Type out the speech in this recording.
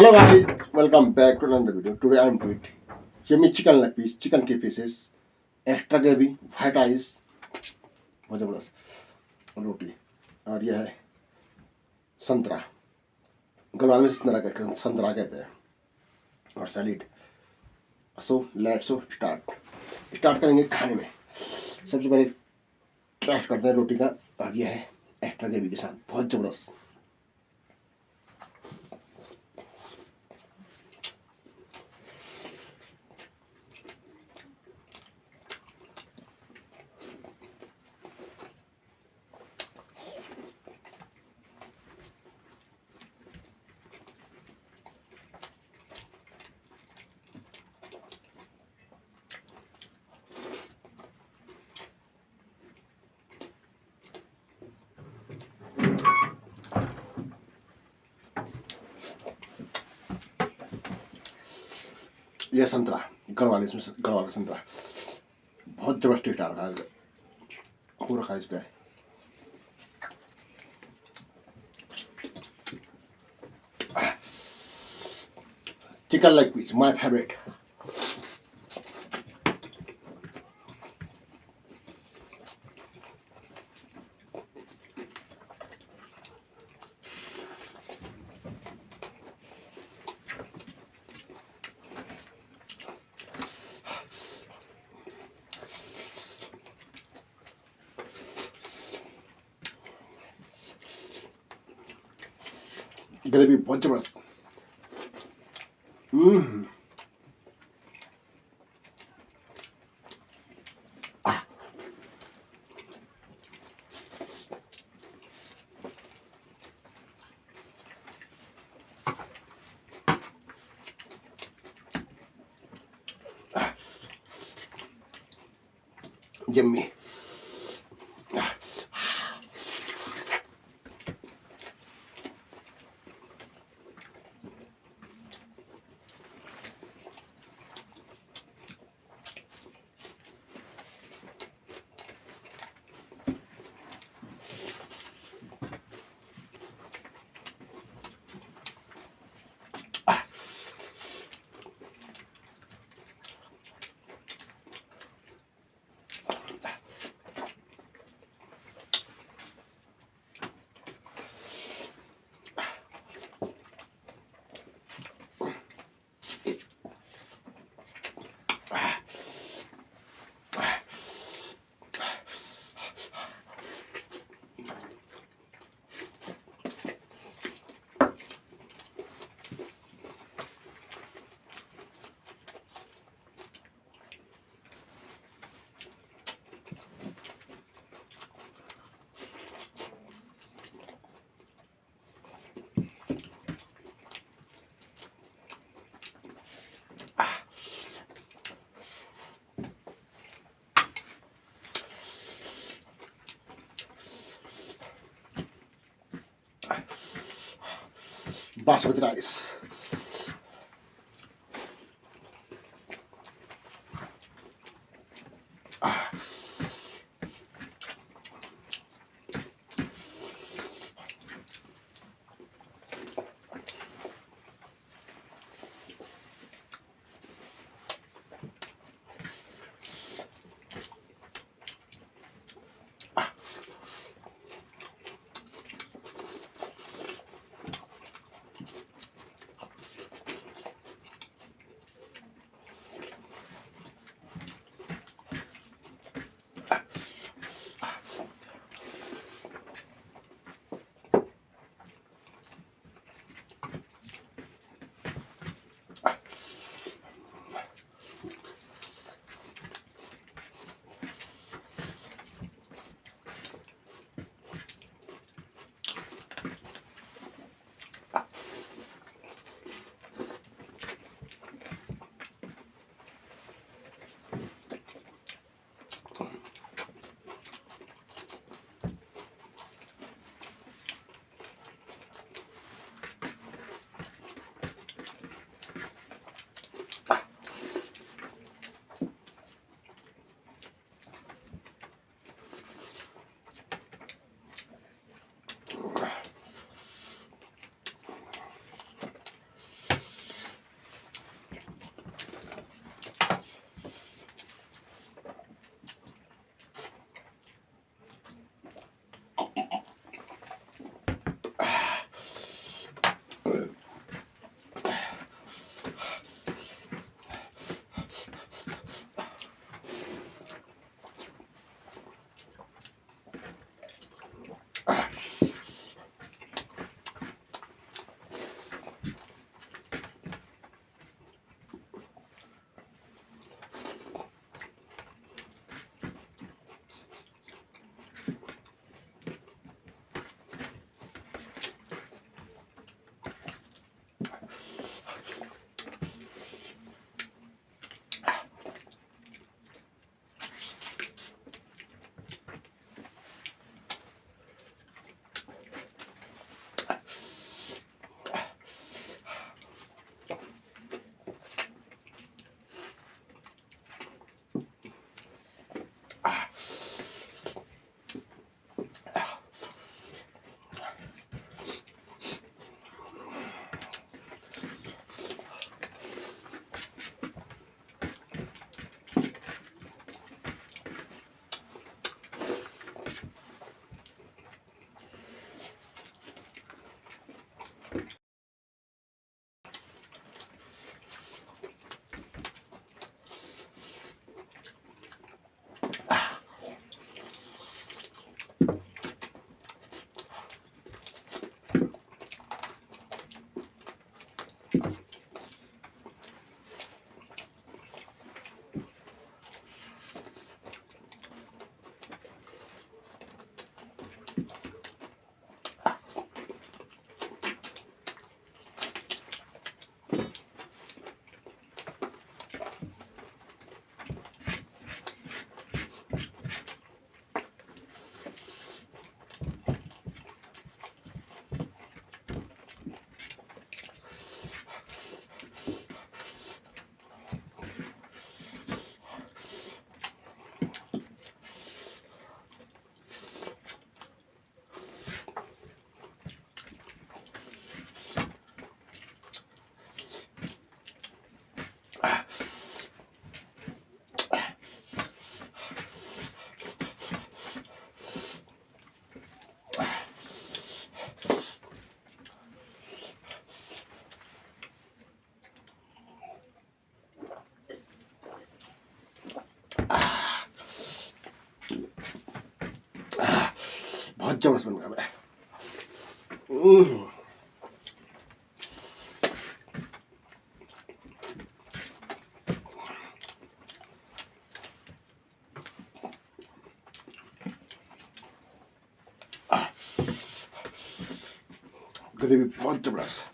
Hello guys, welcome back to another video. Today I am doing yummy chicken leg piece, chicken के pieces, extra gravy, white rice, बहुत जबरदस्त रोटी और यह है संतरा गलवान में संतरा कहते हैं और सैलीड। सो लेट्स स्टार्ट करेंगे खाने में। सबसे पहले टेस्ट करते हैं रोटी का और यह है एक्स्ट्रा ग्रेवी के साथ बहुत जबरदस्त। यह संतरा गढ़वाल, इसमें गढ़वाल का संतरा बहुत जबरदस्त टेस्ट आ रहा है। हो रखा है इस पे chicken leg piece, my favourite. Gravy बहुत जबरदस्त। यम्मी। बासमती राइस बहुत जबरदस्त बन रहा है। ग्रेवी बहुत जबरदस्त।